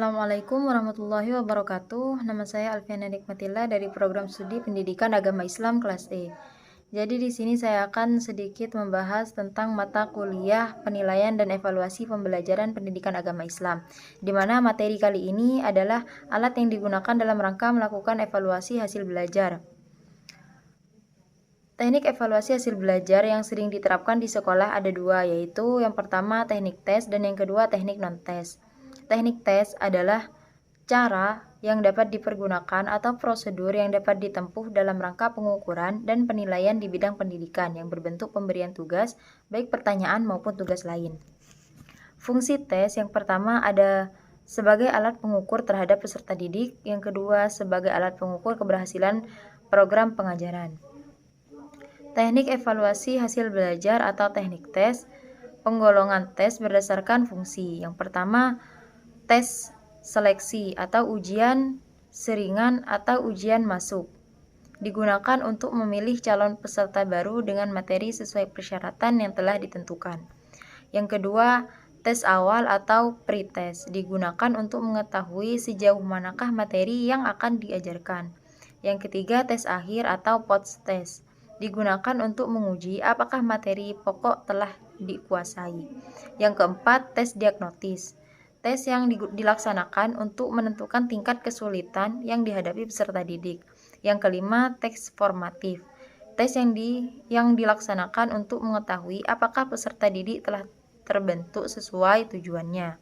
Assalamualaikum warahmatullahi wabarakatuh. Nama saya Alfiana Nikmatillah dari program studi Pendidikan Agama Islam kelas E. Jadi di sini saya akan sedikit membahas tentang mata kuliah penilaian dan evaluasi pembelajaran pendidikan agama Islam, di mana materi kali ini adalah alat yang digunakan dalam rangka melakukan evaluasi hasil belajar. Teknik evaluasi hasil belajar yang sering diterapkan di sekolah ada dua, yaitu yang pertama teknik tes dan yang kedua teknik non-tes. Teknik tes adalah cara yang dapat dipergunakan atau prosedur yang dapat ditempuh dalam rangka pengukuran dan penilaian di bidang pendidikan yang berbentuk pemberian tugas, baik pertanyaan maupun tugas lain. Fungsi tes yang pertama ada sebagai alat pengukur terhadap peserta didik, yang kedua sebagai alat pengukur keberhasilan program pengajaran. Teknik evaluasi hasil belajar atau teknik tes, penggolongan tes berdasarkan fungsi. Yang pertama, tes seleksi atau ujian seringan atau ujian masuk. Digunakan untuk memilih calon peserta baru dengan materi sesuai persyaratan yang telah ditentukan. Yang kedua, tes awal atau pre-test. Digunakan untuk mengetahui sejauh manakah materi yang akan diajarkan. Yang ketiga, tes akhir atau post-test. Digunakan untuk menguji apakah materi pokok telah dikuasai. Yang keempat, tes diagnosis. Tes yang dilaksanakan untuk menentukan tingkat kesulitan yang dihadapi peserta didik. Yang kelima, tes formatif. Tes yang dilaksanakan untuk mengetahui apakah peserta didik telah terbentuk sesuai tujuannya.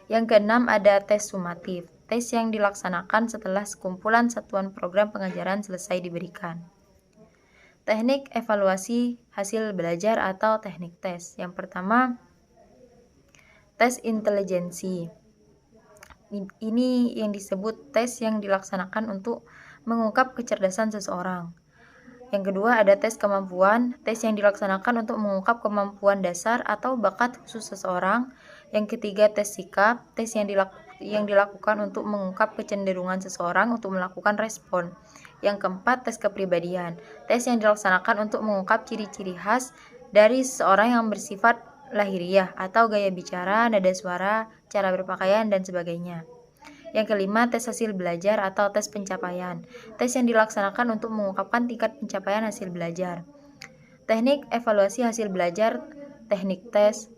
Yang keenam, ada tes sumatif. Tes yang dilaksanakan setelah sekumpulan satuan program pengajaran selesai diberikan. Teknik evaluasi hasil belajar atau teknik tes. Yang pertama, tes intelijensi. Ini yang disebut tes yang dilaksanakan untuk mengungkap kecerdasan seseorang. Yang kedua ada tes kemampuan, tes yang dilaksanakan untuk mengungkap kemampuan dasar atau bakat khusus seseorang. Yang ketiga tes sikap, tes yang dilakukan untuk mengungkap kecenderungan seseorang untuk melakukan respon. Yang keempat tes kepribadian, tes yang dilaksanakan untuk mengungkap ciri-ciri khas dari seseorang yang bersifat lahiriah atau gaya bicara, nada suara, cara berpakaian, dan sebagainya. Yang kelima, tes hasil belajar atau tes pencapaian. Tes yang dilaksanakan untuk mengungkapkan tingkat pencapaian hasil belajar. Teknik evaluasi hasil belajar, teknik tes,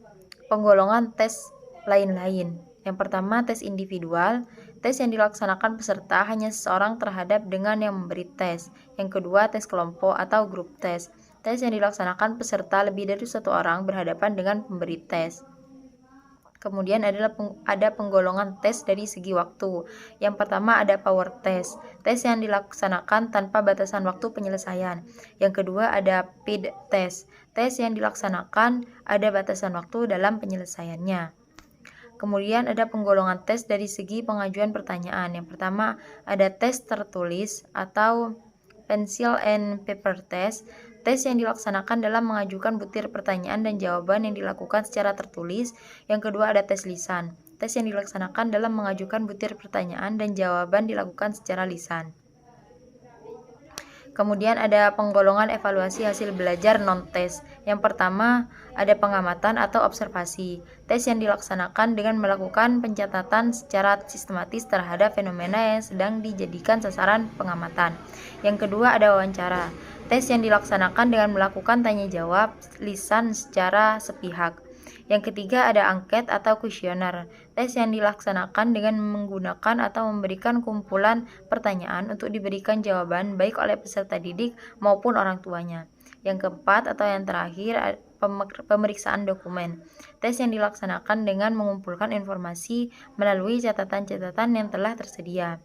penggolongan tes lain-lain. Yang pertama, tes individual. Tes yang dilaksanakan peserta hanya seseorang terhadap dengan yang memberi tes. Yang kedua, tes kelompok atau grup tes. Tes yang dilaksanakan peserta lebih dari satu orang berhadapan dengan pemberi tes. Kemudian ada penggolongan tes dari segi waktu. Yang pertama ada power test, tes yang dilaksanakan tanpa batasan waktu penyelesaian. Yang kedua ada speed test, tes yang dilaksanakan ada batasan waktu dalam penyelesaiannya. Kemudian ada penggolongan tes dari segi pengajuan pertanyaan. Yang pertama ada tes tertulis atau pencil and paper test, tes yang dilaksanakan dalam mengajukan butir pertanyaan dan jawaban yang dilakukan secara tertulis. Yang kedua ada tes lisan, tes yang dilaksanakan dalam mengajukan butir pertanyaan dan jawaban dilakukan secara lisan. Kemudian ada penggolongan evaluasi hasil belajar non-tes. Yang pertama ada pengamatan atau observasi, tes yang dilaksanakan dengan melakukan pencatatan secara sistematis terhadap fenomena yang sedang dijadikan sasaran pengamatan. Yang kedua ada wawancara, tes yang dilaksanakan dengan melakukan tanya jawab lisan secara sepihak. Yang ketiga ada angket atau kuesioner, tes yang dilaksanakan dengan menggunakan atau memberikan kumpulan pertanyaan untuk diberikan jawaban baik oleh peserta didik maupun orang tuanya. Yang keempat atau yang terakhir pemeriksaan dokumen, tes yang dilaksanakan dengan mengumpulkan informasi melalui catatan-catatan yang telah tersedia.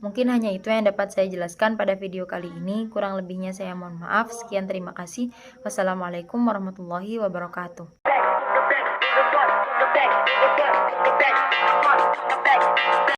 Mungkin hanya itu yang dapat saya jelaskan pada video kali ini. Kurang lebihnya saya mohon maaf. Sekian, terima kasih. Wassalamualaikum warahmatullahi wabarakatuh.